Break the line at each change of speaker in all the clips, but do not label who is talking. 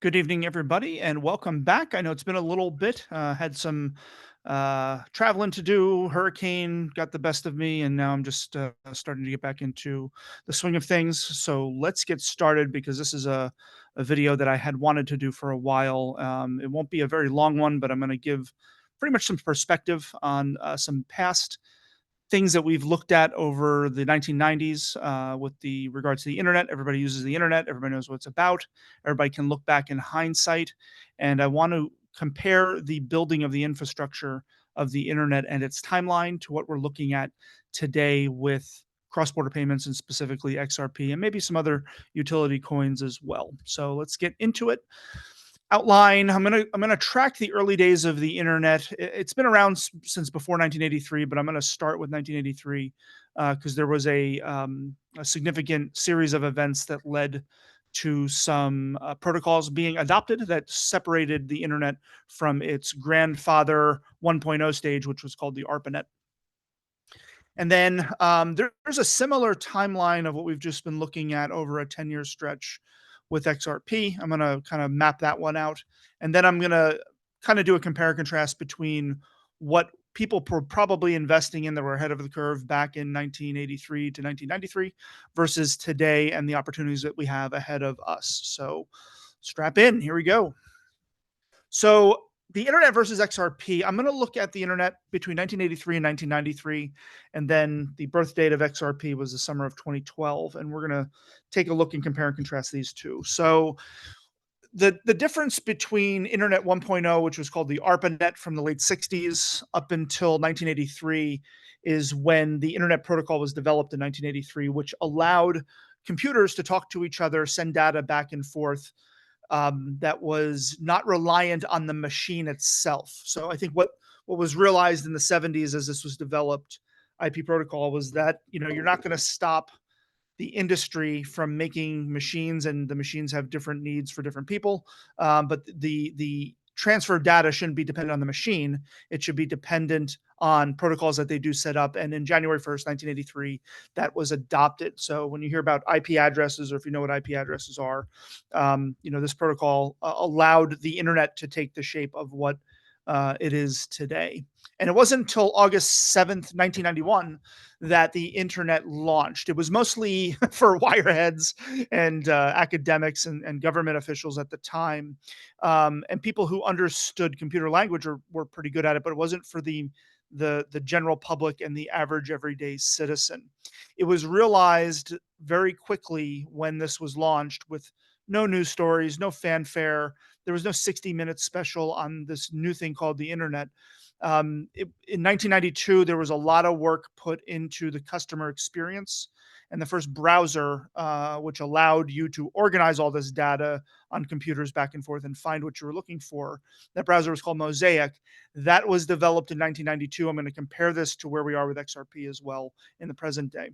Good evening, everybody, and welcome back. I know it's been a little bit. Had some traveling to do. Hurricane got the best of me, and now I'm just starting to get back into the swing of things. So let's get started because this is a video that I had wanted to do for a while. It won't be a very long one, but I'm going to give pretty much some perspective on some past things that we've looked at over the 1990s with the regards to the internet. Everybody uses the internet. Everybody knows what it's about. Everybody can look back in hindsight, and I want to compare the building of the infrastructure of the internet and its timeline to what we're looking at today with cross-border payments and specifically XRP and maybe some other utility coins as well. So let's get into it. Outline. I'm gonna track the early days of the internet. It's been around since before 1983, but I'm gonna start with 1983 because there was a significant series of events that led to some protocols being adopted that separated the internet from its grandfather 1.0 stage, which was called the ARPANET. And then there's a similar timeline of what we've just been looking at over a 10-year stretch with XRP. I'm going to kind of map that one out. And then I'm going to kind of do a compare and contrast between what people were probably investing in that were ahead of the curve back in 1983 to 1993 versus today and the opportunities that we have ahead of us. So strap in. Here we go. So the internet versus XRP, I'm going to look at the internet between 1983 and 1993. And then the birth date of XRP was the summer of 2012. And we're going to take a look and compare and contrast these two. So the difference between Internet 1.0, which was called the ARPANET from the late 60s up until 1983, is when the Internet protocol was developed in 1983, which allowed computers to talk to each other, send data back and forth that was not reliant on the machine itself. So I think what was realized in the 70s as this was developed, IP protocol, was that you're not going to stop the industry from making machines, and the machines have different needs for different people. But the transfer of data shouldn't be dependent on the machine. It should be dependent on protocols that they do set up. And in January 1st, 1983, that was adopted. So when you hear about IP addresses, or if you know what IP addresses are, this protocol allowed the internet to take the shape of what it is today. And it wasn't until August 7th, 1991, that the internet launched. It was mostly for wireheads and academics and government officials at the time, and people who understood computer language were pretty good at it, but it wasn't for the general public and the average everyday citizen. It was realized very quickly when this was launched with no news stories, no fanfare. There was no 60-minute special on this new thing called the internet. In 1992, there was a lot of work put into the customer experience, and the first browser, which allowed you to organize all this data on computers back and forth and find what you were looking for. That browser was called Mosaic. That was developed in 1992. I'm going to compare this to where we are with XRP as well in the present day.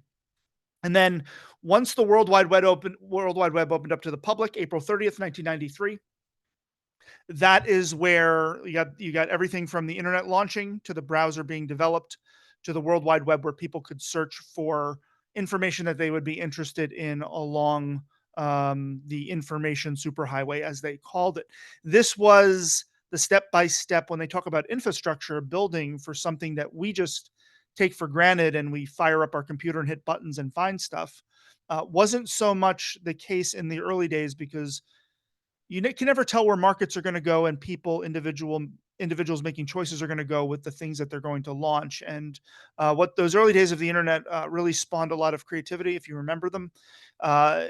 And then once the World Wide Web opened up to the public, April 30th, 1993, that is where you got everything from the internet launching to the browser being developed to the World Wide Web, where people could search for information that they would be interested in along the information superhighway, as they called it. This was the step by step when they talk about infrastructure building for something that we just take for granted and we fire up our computer and hit buttons and find stuff. Wasn't so much the case in the early days because can never tell where markets are going to go, and individuals making choices are going to go with the things that they're going to launch. And what those early days of the internet really spawned a lot of creativity, if you remember them, uh,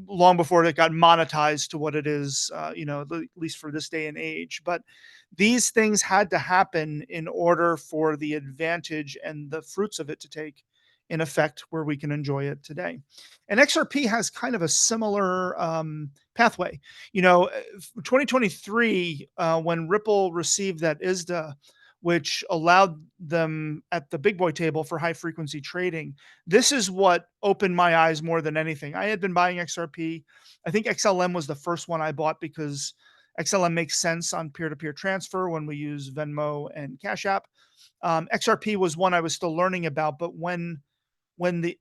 long before it got monetized to what it is, at least for this day and age. But these things had to happen in order for the advantage and the fruits of it to take in effect where we can enjoy it today. And XRP has kind of a similar pathway. 2023, when Ripple received that ISDA, which allowed them at the big boy table for high frequency trading, this is what opened my eyes more than anything. I had been buying XRP. I think XLM was the first one I bought because XLM makes sense on peer-to-peer transfer when we use Venmo and Cash App. XRP was one I was still learning about, but when they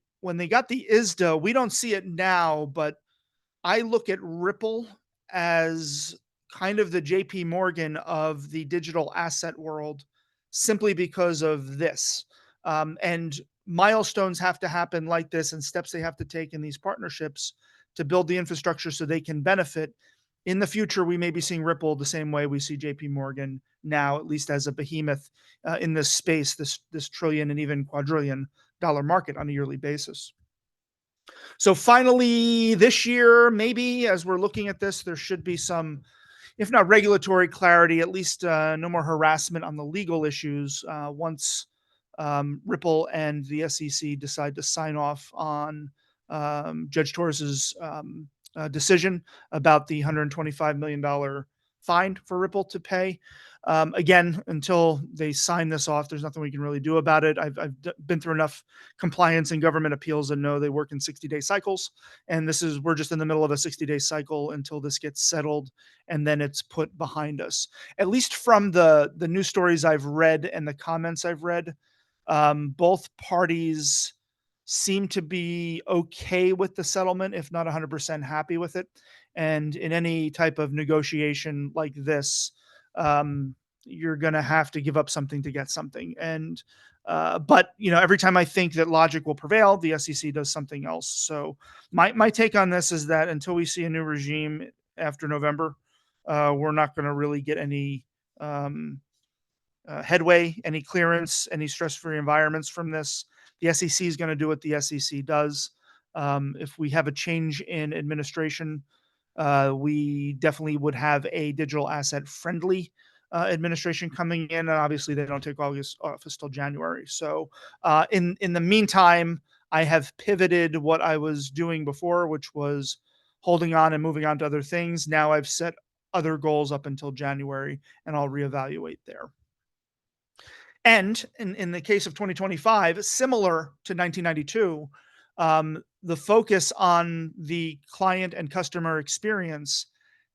got the ISDA, we don't see it now, but I look at Ripple as kind of the JP Morgan of the digital asset world simply because of this. And milestones have to happen like this and steps they have to take in these partnerships to build the infrastructure so they can benefit. In the future, we may be seeing Ripple the same way we see JP Morgan now, at least as a behemoth in this space, this trillion and even quadrillion dollar market on a yearly basis. So finally, this year, maybe as we're looking at this, there should be some, if not regulatory clarity, at least no more harassment on the legal issues once Ripple and the SEC decide to sign off on Judge Torres's decision about the $125 million fine for Ripple to pay. Again, until they sign this off, there's nothing we can really do about it. I've been through enough compliance and government appeals and know they work in 60-day cycles. And we're just in the middle of a 60-day cycle until this gets settled and then it's put behind us. At least from the news stories I've read and the comments I've read, both parties seem to be okay with the settlement, if not 100% happy with it. And in any type of negotiation like this, you're going to have to give up something to get something. And but every time I think that logic will prevail, the SEC does something else. So my take on this is that until we see a new regime after November, we're not going to really get any headway, any clearance, any stress-free environments from this. The SEC is going to do what the SEC does. If we have a change in administration, we definitely would have a digital asset friendly administration coming in. And obviously, they don't take office till January. So in the meantime, I have pivoted what I was doing before, which was holding on and moving on to other things. Now I've set other goals up until January, and I'll reevaluate there. And in the case of 2025, similar to 1992, the focus on the client and customer experience,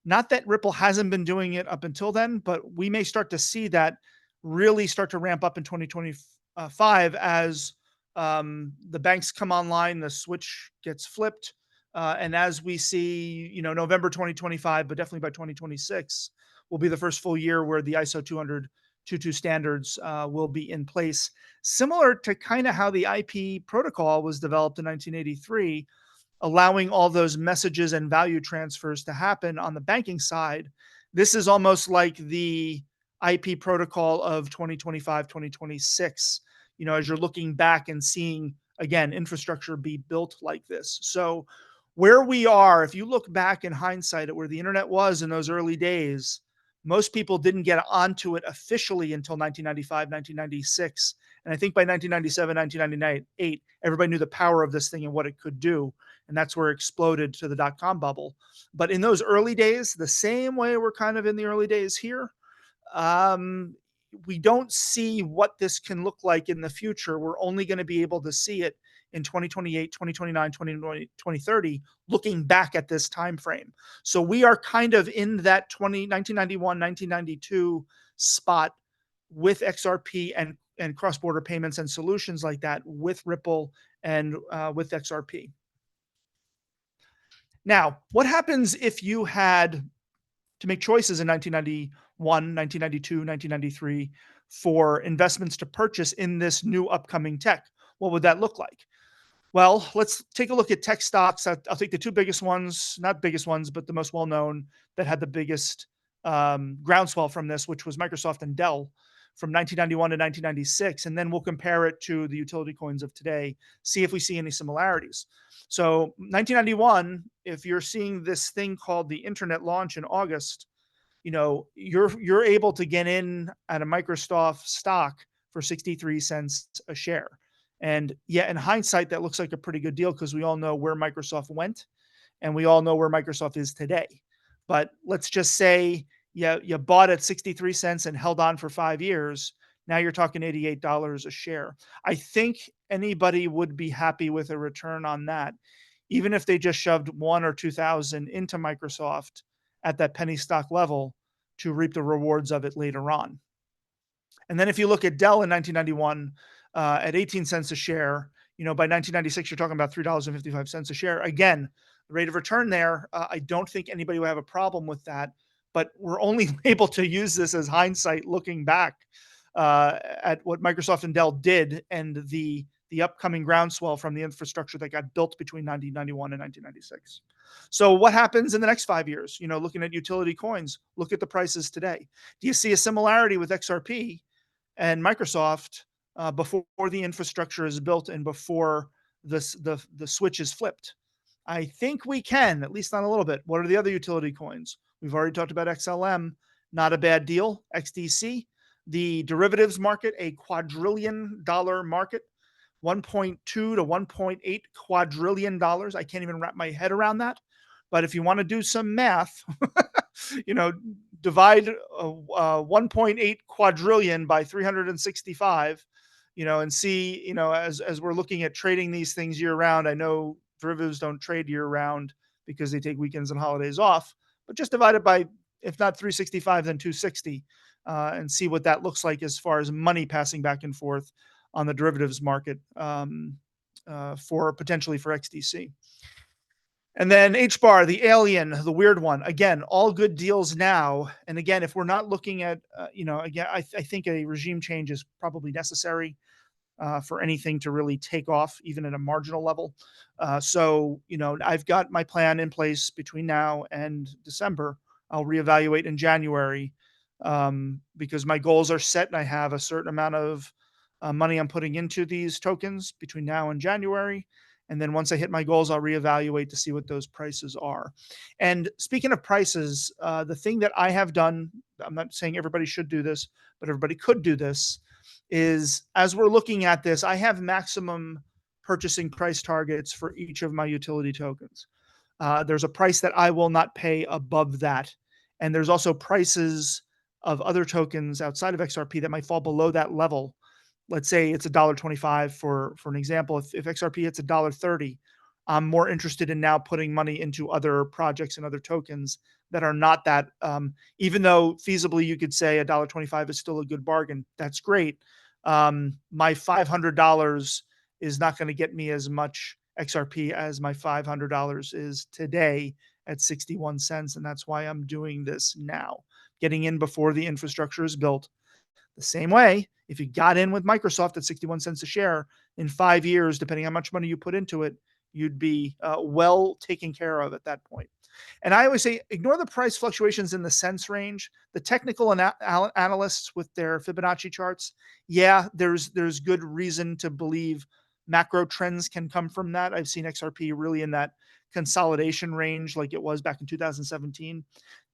not that Ripple hasn't been doing it up until then, but we may start to see that really start to ramp up in 2025 as the banks come online, the switch gets flipped. And as we see, November 2025, but definitely by 2026, will be the first full year where the ISO 200.2.2 standards will be in place, similar to kind of how the IP protocol was developed in 1983, allowing all those messages and value transfers to happen on the banking side. This is almost like the IP protocol of 2025, 2026, as you're looking back and seeing, again, infrastructure be built like this. So where we are, if you look back in hindsight at where the internet was in those early days, most people didn't get onto it officially until 1995, 1996. And I think by 1997, 1998, everybody knew the power of this thing and what it could do. And that's where it exploded to the dot-com bubble. But in those early days, the same way we're kind of in the early days here, we don't see what this can look like in the future. We're only going to be able to see it in 2028, 2029, 2030, looking back at this time frame. So we are kind of in that 1991, 1992 spot with XRP and cross-border payments and solutions like that with Ripple and with XRP. Now, what happens if you had to make choices in 1991, 1992, 1993 for investments to purchase in this new upcoming tech? What would that look like? Well, let's take a look at tech stocks. I'll take the two biggest ones, not biggest ones, but the most well-known that had the biggest groundswell from this, which was Microsoft and Dell from 1991 to 1996. And then we'll compare it to the utility coins of today, see if we see any similarities. So 1991, if you're seeing this thing called the internet launch in August, you're able to get in at a Microsoft stock for 63 cents a share. And yeah, in hindsight, that looks like a pretty good deal because we all know where Microsoft went and we all know where Microsoft is today. But let's just say you bought at 63 cents and held on for 5 years. Now you're talking $88 a share. I think anybody would be happy with a return on that, even if they just shoved 1 or 2,000 into Microsoft at that penny stock level to reap the rewards of it later on. And then if you look at Dell in 1991 at 18 cents a share, by 1996, you're talking about $3.55 a share. Again, The rate of return there, I don't think anybody will have a problem with that. But we're only able to use this as hindsight looking back at what Microsoft and Dell did and the upcoming groundswell from the infrastructure that got built between 1991 and 1996. So what happens in the next 5 years? Looking at utility coins, look at the prices today. Do you see a similarity with XRP and Microsoft before the infrastructure is built and before the switch is flipped? I think we can, at least on a little bit. What are the other utility coins? We've already talked about XLM, not a bad deal. XDC, the derivatives market, a quadrillion-dollar market, 1.2 to 1.8 quadrillion dollars. I can't even wrap my head around that. But if you want to do some math, you know, divide 1.8 quadrillion by 365, and see, as we're looking at trading these things year round. I know derivatives don't trade year round because they take weekends and holidays off, but just divide it by, if not 365, then 260, and see what that looks like as far as money passing back and forth on the derivatives market for potentially for XDC. And then HBAR, the alien, the weird one. Again, all good deals now. And again, if we're not looking at, again, I think a regime change is probably necessary for anything to really take off, even at a marginal level. So, I've got my plan in place between now and December. I'll reevaluate in January because my goals are set and I have a certain amount of money I'm putting into these tokens between now and January. And then once I hit my goals, I'll reevaluate to see what those prices are. And speaking of prices, the thing that I have done, I'm not saying everybody should do this, but everybody could do this, is as we're looking at this, I have maximum purchasing price targets for each of my utility tokens. There's a price that I will not pay above that. And there's also prices of other tokens outside of XRP that might fall below that level. Let's say it's $1.25 for an example. If XRP hits $1.30, I'm more interested in now putting money into other projects and other tokens that are not that. Even though feasibly you could say $1.25 is still a good bargain, that's great. My $500 is not going to get me as much XRP as my $500 is today at 61 cents, and that's why I'm doing this now, getting in before the infrastructure is built. The same way, if you got in with Microsoft at 61 cents a share, in 5 years, depending how much money you put into it, you'd be well taken care of at that point. And I always say, ignore the price fluctuations in the cents range. The technical analysts with their Fibonacci charts, yeah, there's good reason to believe macro trends can come from that. I've seen XRP really in that consolidation range like it was back in 2017.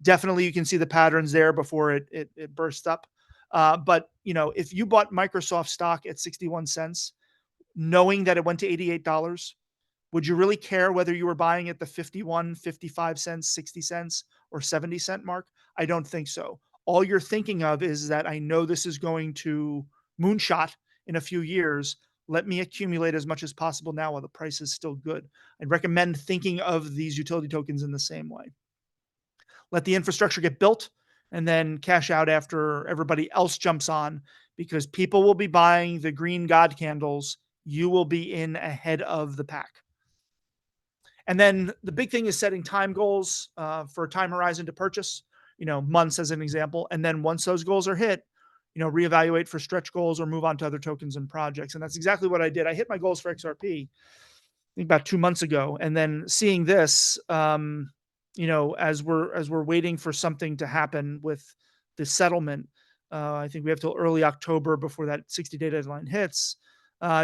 Definitely you can see the patterns there before it burst up. But if you bought Microsoft stock at 61 cents, knowing that it went to $88, would you really care whether you were buying at the 51, 55 cents, 60 cents, or 70-cent mark? I don't think so. All you're thinking of is that I know this is going to moonshot in a few years. Let me accumulate as much as possible now while the price is still good. I'd recommend thinking of these utility tokens in the same way. Let the infrastructure get built and then cash out after everybody else jumps on, because people will be buying the green God candles. You will be in ahead of the pack. And then the big thing is setting time goals for a time horizon to purchase, months as an example. And then once those goals are hit, reevaluate for stretch goals or move on to other tokens and projects. And that's exactly what I did. I hit my goals for XRP, I think about 2 months ago. And then seeing this, as we're waiting for something to happen with the settlement, I think we have till early October before that 60-day deadline hits.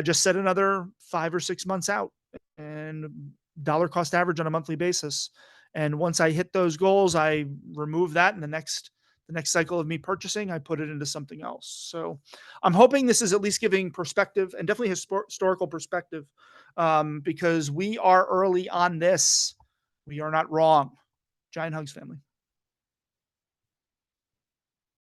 Just set another 5 or 6 months out and dollar cost average on a monthly basis. And once I hit those goals, I remove that, and the next cycle of me purchasing, I put it into something else. So I'm hoping this is at least giving perspective, and definitely historical perspective, because we are early on this. We are not wrong. Giant hugs, family.